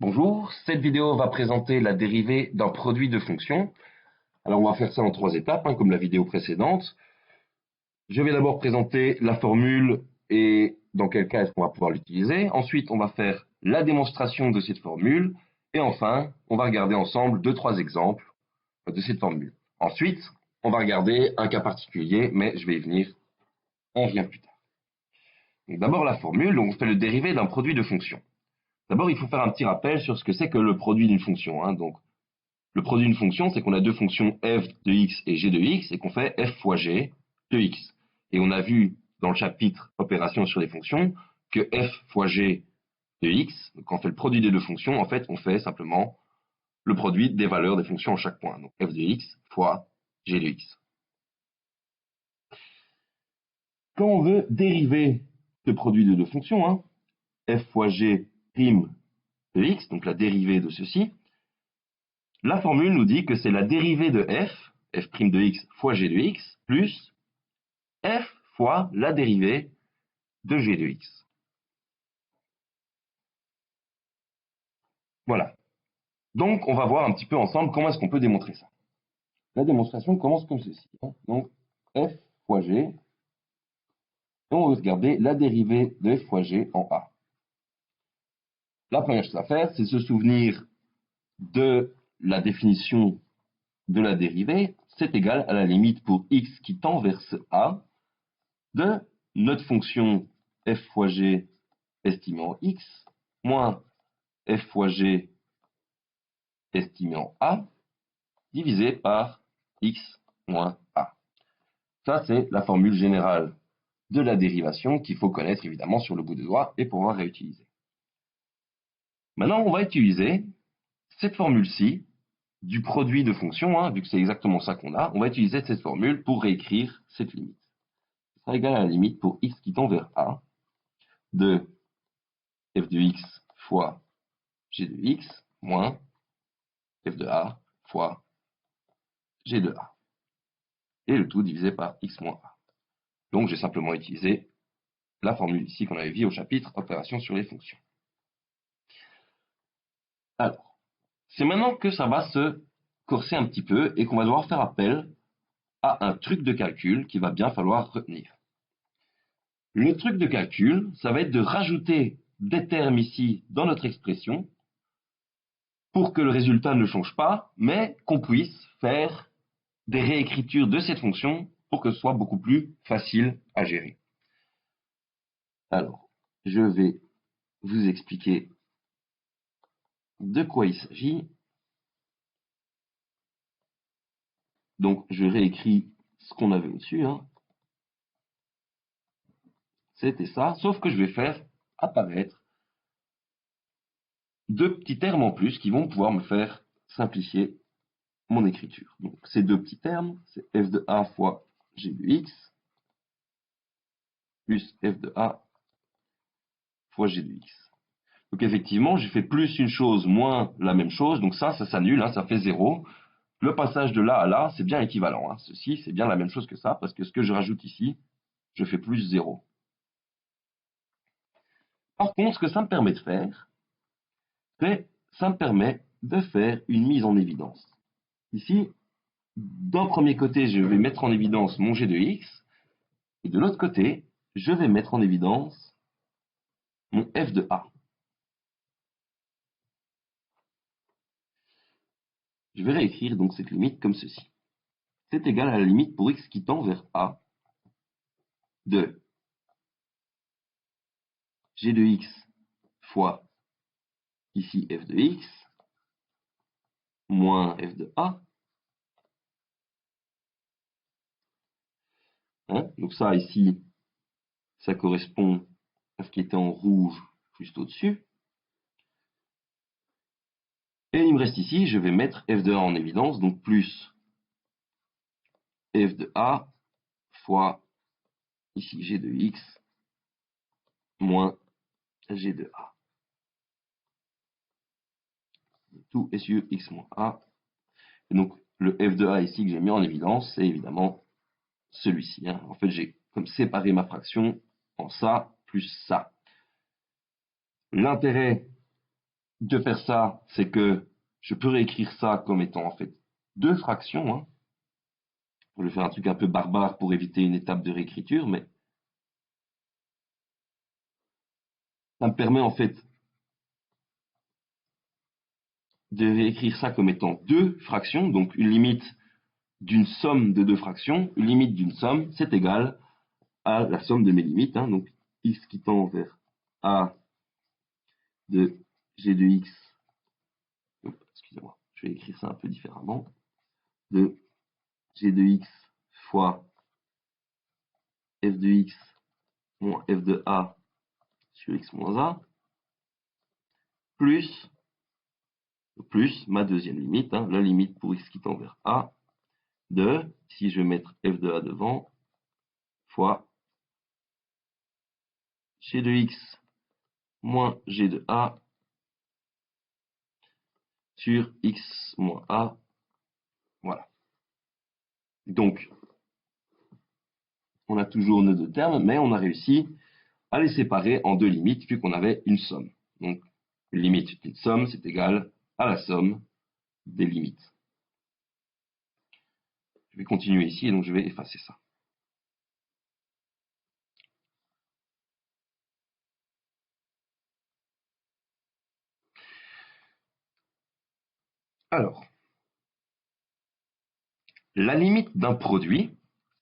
Bonjour, cette vidéo va présenter la dérivée d'un produit de fonction. Alors on va faire ça en trois étapes, comme la vidéo précédente. Je vais d'abord présenter la formule et dans quel cas est-ce qu'on va pouvoir l'utiliser. Ensuite, on va faire la démonstration de cette formule. Et enfin, on va regarder ensemble deux, trois exemples de cette formule. Ensuite, on va regarder un cas particulier, mais je vais y venir un rien plus tard. D'abord la formule, on fait le dérivé d'un produit de fonction. D'abord, il faut faire un petit rappel sur ce que c'est que le produit d'une fonction. Donc, le produit d'une fonction, c'est qu'on a deux fonctions f de x et g de x et qu'on fait f fois g de x. Et on a vu dans le chapitre opération sur les fonctions que f fois g de x, quand on fait le produit des deux fonctions, en fait, on fait simplement le produit des valeurs des fonctions en chaque point. Donc f de x fois g de x. Quand on veut dériver ce produit de deux fonctions, f fois g prime de x, donc la dérivée de ceci, la formule nous dit que c'est la dérivée de f' de x fois g de x, plus f fois la dérivée de g de x. Voilà. Donc, on va voir un petit peu ensemble comment est-ce qu'on peut démontrer ça. La démonstration commence comme ceci. Donc, f fois g, et on veut regarder la dérivée de f fois g en a. La première chose à faire, c'est se souvenir de la définition de la dérivée. C'est égal à la limite pour x qui tend vers ce a de notre fonction f fois g estimée en x moins f fois g estimé en a divisé par x moins a. Ça, c'est la formule générale de la dérivation qu'il faut connaître évidemment sur le bout des doigts et pouvoir réutiliser. Maintenant, on va utiliser cette formule-ci du produit de fonction, vu que c'est exactement ça qu'on a. On va utiliser cette formule pour réécrire cette limite. Ça sera égal à la limite pour x qui tend vers a de f de x fois g de x moins f de a fois g de a. Et le tout divisé par x moins a. Donc j'ai simplement utilisé la formule ici qu'on avait vue au chapitre opération sur les fonctions. Alors, c'est maintenant que ça va se corser un petit peu et qu'on va devoir faire appel à un truc de calcul qu'il va bien falloir retenir. Le truc de calcul, ça va être de rajouter des termes ici dans notre expression pour que le résultat ne change pas, mais qu'on puisse faire des réécritures de cette fonction pour que ce soit beaucoup plus facile à gérer. Alors, je vais vous expliquer de quoi il s'agit. Donc, je réécris ce qu'on avait au-dessus. C'était ça, sauf que je vais faire apparaître deux petits termes en plus qui vont pouvoir me faire simplifier mon écriture. Donc, ces deux petits termes, c'est f de a fois g de x plus f de a fois g de x. Donc, effectivement, j'ai fait plus une chose moins la même chose. Donc, ça s'annule, ça fait 0. Le passage de là à là, c'est bien équivalent. Ceci, c'est bien la même chose que ça, parce que ce que je rajoute ici, je fais plus 0. Par contre, ce que ça me permet de faire, c'est ça me permet de faire une mise en évidence. Ici, d'un premier côté, je vais mettre en évidence mon g de x, et de l'autre côté, je vais mettre en évidence mon f de a. Je vais réécrire donc cette limite comme ceci. C'est égal à la limite pour x qui tend vers a de g de x fois ici f de x moins f de a. Donc ça ici, ça correspond à ce qui était en rouge juste au-dessus. Et il me reste ici, je vais mettre f de a en évidence, donc plus f de a fois ici g de x moins g de a. Tout est sur x moins a. Et donc le f de a ici que j'ai mis en évidence, c'est évidemment celui-ci. En fait, j'ai comme séparé ma fraction en ça plus ça. L'intérêt de faire ça, c'est que je peux réécrire ça comme étant en fait deux fractions. Hein. Je vais faire un truc un peu barbare pour éviter une étape de réécriture, mais ça me permet en fait de réécrire ça comme étant deux fractions, donc une limite d'une somme de deux fractions, une limite d'une somme, c'est égal à la somme de mes limites, hein, donc x qui tend vers a de g de x, excusez-moi, je vais écrire ça un peu différemment, de g de x fois f de x moins f de a sur x moins a, plus ma deuxième limite, hein, la limite pour x qui tend vers a, de, si je vais mettre f de a devant, fois g de x moins g de a sur x moins a. Voilà. Donc, on a toujours nos deux termes, mais on a réussi à les séparer en deux limites, vu qu'on avait une somme. Donc, une limite d'une somme, c'est égal à la somme des limites. Je vais continuer ici, et donc je vais effacer ça. Alors, la limite d'un produit,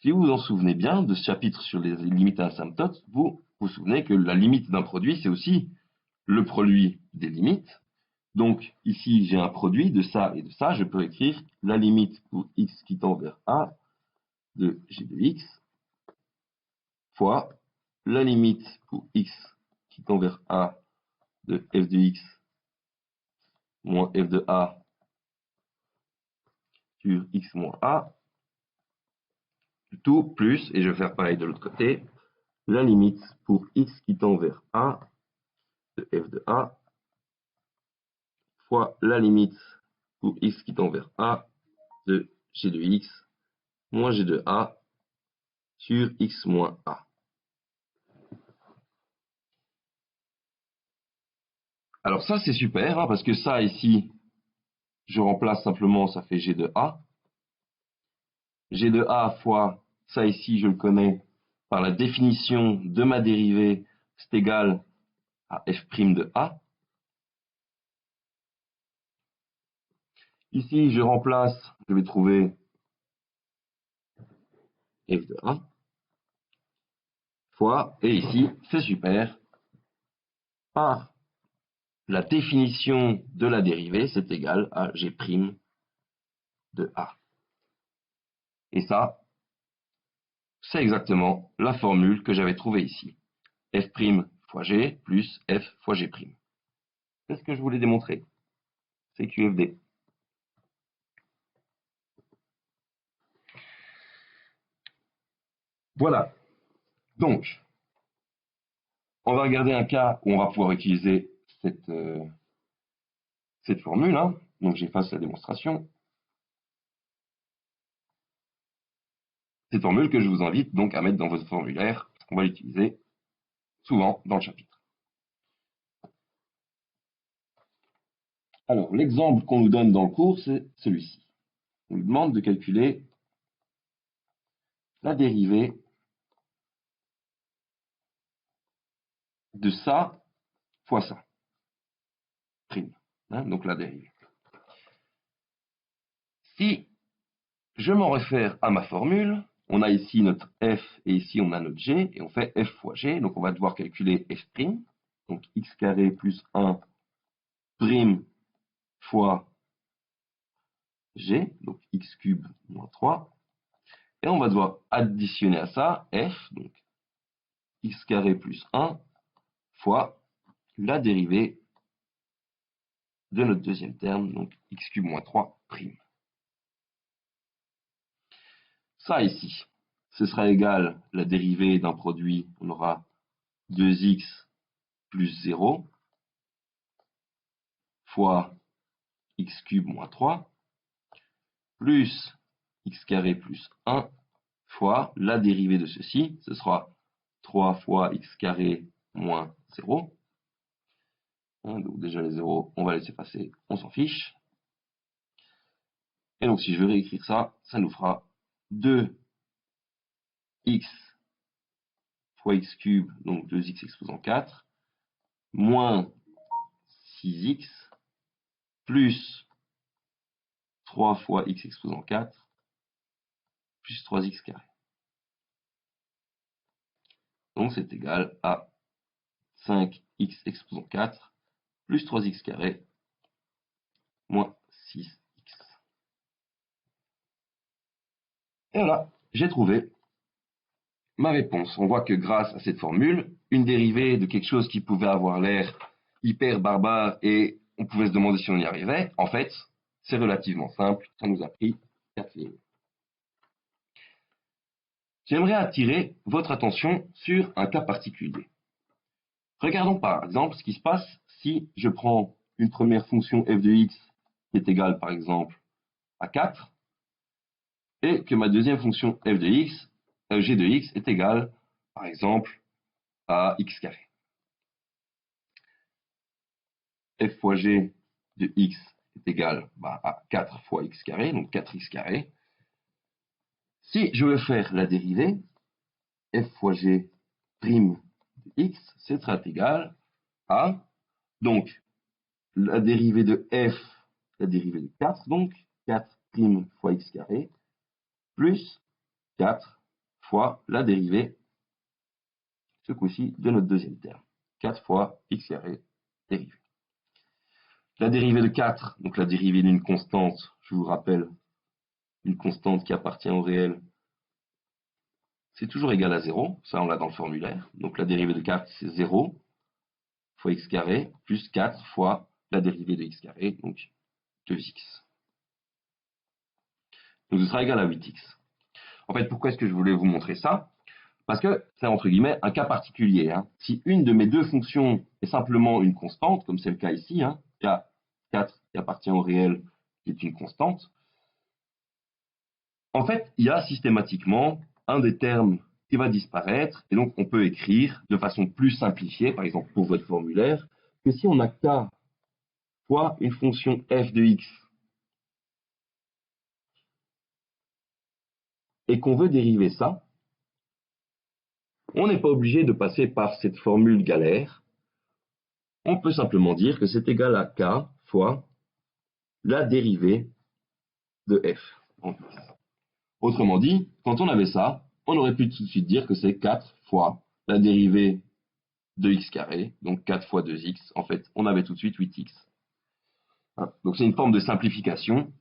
si vous vous en souvenez bien de ce chapitre sur les limites asymptotes, vous vous souvenez que la limite d'un produit, c'est aussi le produit des limites. Donc, ici, j'ai un produit de ça et de ça. Je peux écrire la limite pour x qui tend vers a de g de x fois la limite pour x qui tend vers a de f de x moins f de a sur x moins a, tout plus, et je vais faire pareil de l'autre côté, la limite pour x qui tend vers a de f de a fois la limite pour x qui tend vers a de g de x moins g de a sur x moins a. Alors ça c'est super, hein, parce que ça ici, je remplace simplement, ça fait g de a. G de a fois ça ici, je le connais par la définition de ma dérivée, c'est égal à f' de a. Ici, je remplace, je vais trouver f de a fois, et ici, c'est super, par la définition de la dérivée, c'est égal à g' de a. Et ça, c'est exactement la formule que j'avais trouvée ici. F' fois g plus f fois g'. C'est ce que je voulais démontrer. C'est QFD. Voilà. Donc, on va regarder un cas où on va pouvoir utiliser cette formule. Hein. Donc, j'efface la démonstration. Cette formule que je vous invite donc à mettre dans votre formulaire, parce qu'on va l'utiliser souvent dans le chapitre. Alors, l'exemple qu'on nous donne dans le cours, c'est celui-ci. On nous demande de calculer la dérivée de ça fois ça. Prime. Hein, donc la dérivée. Si je m'en réfère à ma formule, on a ici notre f et ici on a notre g, et on fait f fois g, donc on va devoir calculer f', donc x carré plus 1 prime fois g, donc x cube moins 3, et on va devoir additionner à ça f, donc x carré plus 1 fois la dérivée de notre deuxième terme, donc x cube moins 3 prime. Ça ici, ce sera égal à la dérivée d'un produit, on aura 2x plus 0 fois x cube moins 3 plus x carré plus 1 fois la dérivée de ceci, ce sera 3 fois x carré moins 0. Donc déjà les zéros, on va les effacer, on s'en fiche. Et donc si je veux réécrire ça, ça nous fera 2x fois x cube, donc 2x exposant 4, moins 6x, plus 3 fois x exposant 4, plus 3x carré. Donc c'est égal à 5x exposant 4, plus 3x carré, moins 6x. Et voilà, j'ai trouvé ma réponse. On voit que grâce à cette formule, une dérivée de quelque chose qui pouvait avoir l'air hyper barbare et on pouvait se demander si on y arrivait, en fait, c'est relativement simple. Ça nous a pris 4 lignes. J'aimerais attirer votre attention sur un cas particulier. Regardons par exemple ce qui se passe si je prends une première fonction f de x qui est égale par exemple à 4 et que ma deuxième fonction f de x, g de x est égale par exemple à x carré. F fois g de x est égal à 4 fois x carré, donc 4x carré. Si je veux faire la dérivée, f fois g prime de x, c'est sera égal à, donc, la dérivée de f, la dérivée de 4, donc 4 prime fois x carré, plus 4 fois la dérivée, ce coup-ci, de notre deuxième terme. 4 fois x carré dérivée. La dérivée de 4, donc la dérivée d'une constante, je vous rappelle, une constante qui appartient au réel, c'est toujours égal à 0, ça on l'a dans le formulaire. Donc la dérivée de 4, c'est 0 fois x carré, plus 4 fois la dérivée de x carré, donc 2x. Donc ce sera égal à 8x. En fait, pourquoi est-ce que je voulais vous montrer ça? Parce que c'est entre guillemets un cas particulier. Hein. Si une de mes deux fonctions est simplement une constante, comme c'est le cas ici, hein, K4 qui appartient au réel, qui est une constante, en fait, il y a systématiquement un des termes qui va disparaître, et donc on peut écrire de façon plus simplifiée, par exemple pour votre formulaire, que si on a K fois une fonction f de x, et qu'on veut dériver ça, on n'est pas obligé de passer par cette formule galère. On peut simplement dire que c'est égal à K fois la dérivée de f en x. Autrement dit, quand on avait ça, on aurait pu tout de suite dire que c'est 4 fois la dérivée de x carré, donc 4 fois 2x. En fait, on avait tout de suite 8x. Donc c'est une forme de simplification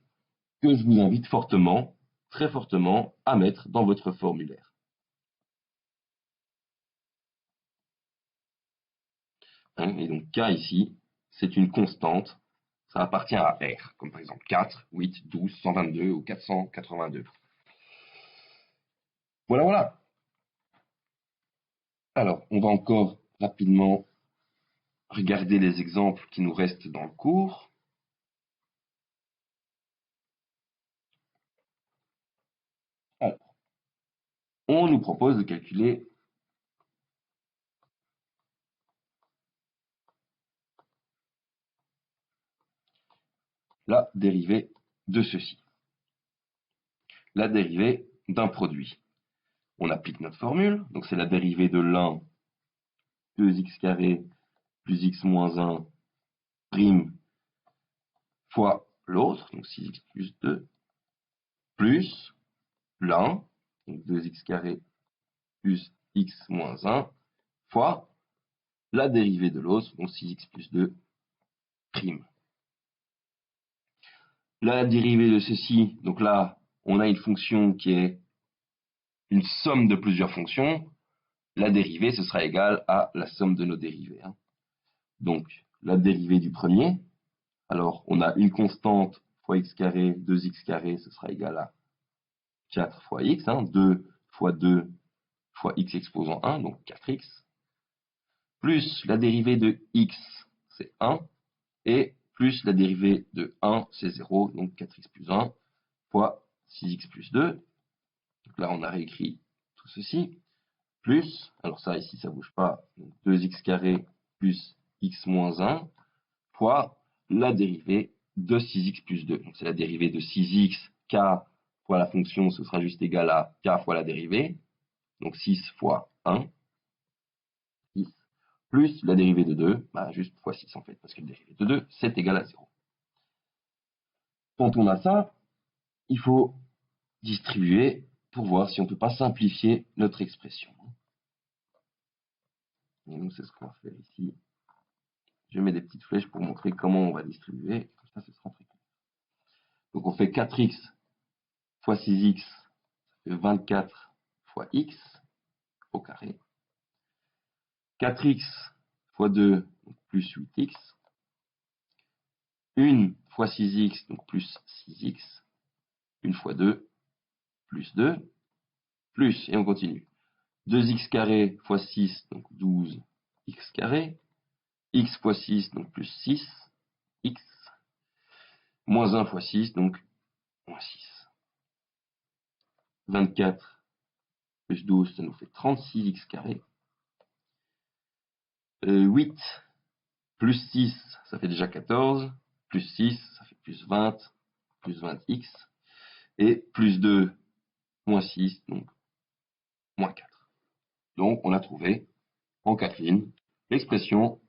que je vous invite fortement, très fortement, à mettre dans votre formulaire. Et donc K ici, c'est une constante, ça appartient à R, comme par exemple 4, 8, 12, 122 ou 482. Voilà, voilà. Alors, on va encore rapidement regarder les exemples qui nous restent dans le cours. Alors, on nous propose de calculer la dérivée de ceci. La dérivée d'un produit. On applique notre formule, donc c'est la dérivée de l'un, 2x carré plus x moins 1 prime fois l'autre, donc 6x plus 2, plus l'un, donc 2x carré plus x moins 1, fois la dérivée de l'autre, donc 6x plus 2 prime. La dérivée de ceci, donc là, on a une fonction qui est une somme de plusieurs fonctions. La dérivée, ce sera égal à la somme de nos dérivés. Donc, la dérivée du premier, alors on a une constante fois x carré, 2x carré, ce sera égal à 4 fois x, 2 fois 2 fois x exposant 1, donc 4x, plus la dérivée de x, c'est 1, et plus la dérivée de 1, c'est 0, donc 4x plus 1, fois 6x plus 2. Donc là, on a réécrit tout ceci, plus, alors ça ici, ça ne bouge pas, donc 2x carré plus x moins 1, fois la dérivée de 6x plus 2. Donc c'est la dérivée de 6x, k fois la fonction, ce sera juste égal à k fois la dérivée. Donc 6 fois 1, 6, plus la dérivée de 2, bah juste fois 6 en fait, parce que la dérivée de 2, c'est égal à 0. Quand on a ça, il faut distribuer pour voir si on ne peut pas simplifier notre expression. Et donc c'est ce qu'on va faire ici. Je mets des petites flèches pour montrer comment on va distribuer. Comme ça, ce sera très clair. Donc on fait 4x fois 6x, ça fait 24 fois x au carré. 4x fois 2, donc plus 8x. 1 fois 6x, donc plus 6x. 1 fois 2, plus 2. Plus, et on continue. 2x carré fois 6, donc 12x carré. X fois 6, donc plus 6. X. Moins 1 fois 6, donc moins 6. 24 plus 12, ça nous fait 36x carré. 8 plus 6, ça fait déjà 14. Plus 6, ça fait plus 20. Plus 20x. Et plus 2, moins 6, donc moins 4. Donc on a trouvé, en 4 lignes, l'expression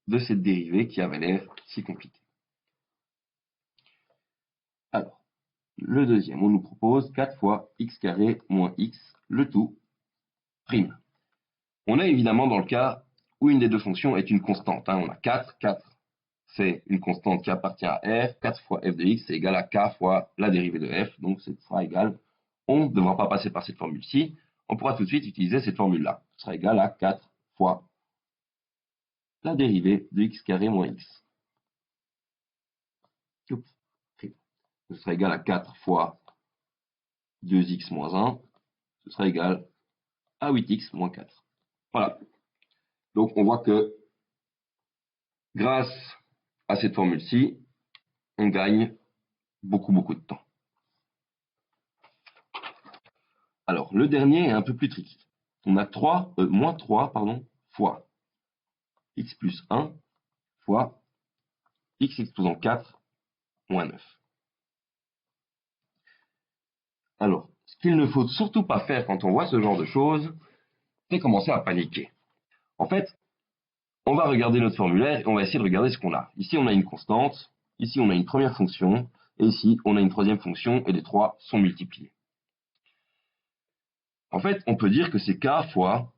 de cette dérivée qui avait l'air si compliquée. Alors, le deuxième, on nous propose 4 fois x carré moins x, le tout prime. On est évidemment dans le cas où une des deux fonctions est une constante. On a 4, 4 c'est une constante qui appartient à f, 4 fois f de x c'est égal à k fois la dérivée de f, donc ce sera égal, on ne devra pas passer par cette formule-ci, on pourra tout de suite utiliser cette formule-là. Ce sera égal à 4 fois la dérivée de x carré moins x. Ce sera égal à 4 fois 2x moins 1, ce sera égal à 8x moins 4. Voilà. Donc on voit que grâce à cette formule-ci, on gagne beaucoup de temps. Alors, le dernier est un peu plus tricky. On a moins 3 fois x plus 1 fois x exposant 4 moins 9. Alors, ce qu'il ne faut surtout pas faire quand on voit ce genre de choses, c'est commencer à paniquer. En fait, on va regarder notre formulaire et on va essayer de regarder ce qu'on a. Ici, on a une constante, ici, on a une première fonction, et ici, on a une troisième fonction, et les trois sont multipliés. En fait, on peut dire que c'est k fois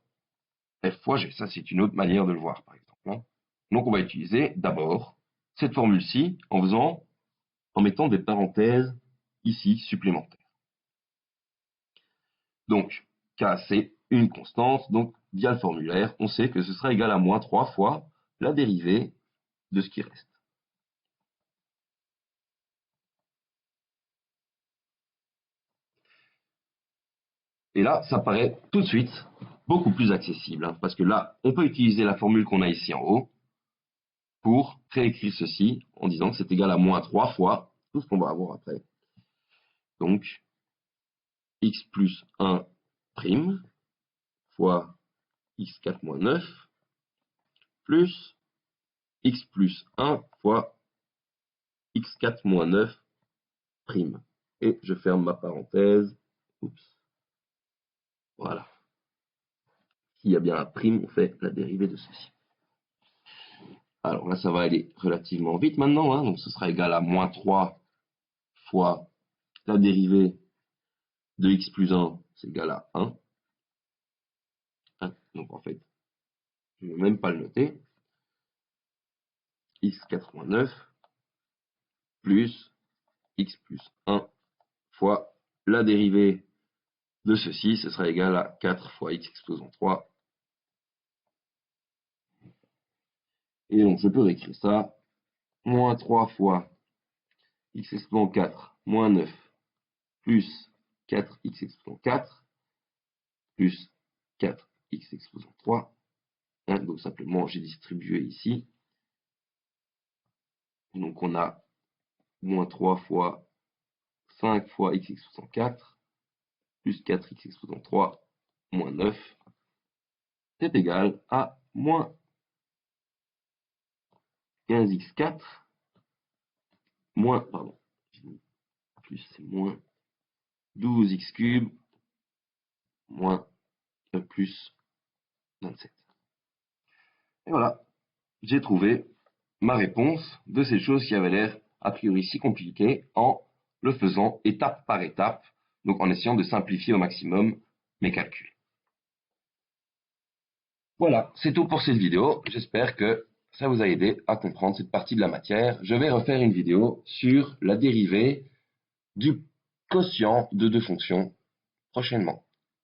f fois g. Ça, c'est une autre manière de le voir, par exemple. Donc, on va utiliser d'abord cette formule-ci en mettant des parenthèses ici supplémentaires. Donc, k, c'est une constante. Donc, via le formulaire, on sait que ce sera égal à moins 3 fois la dérivée de ce qui reste. Et là, ça paraît tout de suite beaucoup plus accessible, parce que là, on peut utiliser la formule qu'on a ici en haut pour réécrire ceci en disant que c'est égal à moins 3 fois tout ce qu'on va avoir après. Donc, x plus 1 prime fois x4 moins 9 plus x plus 1 fois x4 moins 9 prime. Et je ferme ma parenthèse. Oups. Voilà. S'il y a bien un prime, on fait la dérivée de ceci. Alors là, ça va aller relativement vite maintenant. Donc ce sera égal à moins 3 fois la dérivée de x plus 1, c'est égal à 1. Donc en fait, je ne vais même pas le noter. x89 plus x plus 1 fois la dérivée de ceci, ce sera égal à 4 fois x exposant 3. Et donc je peux réécrire ça. Moins 3 fois x exposant 4 moins 9 plus 4x exposant 4 plus 4x exposant 3. Donc simplement, j'ai distribué ici. Donc on a moins 3 fois 5 fois x exposant 4 plus 4x exposant 3 moins 9 est égal à moins 15x4 moins, pardon, plus c'est moins 12x cube moins plus 27. Et voilà, j'ai trouvé ma réponse de ces choses qui avaient l'air a priori si compliquées en le faisant étape par étape, donc en essayant de simplifier au maximum mes calculs. Voilà, c'est tout pour cette vidéo. J'espère que ça vous a aidé à comprendre cette partie de la matière. Je vais refaire une vidéo sur la dérivée du quotient de deux fonctions prochainement.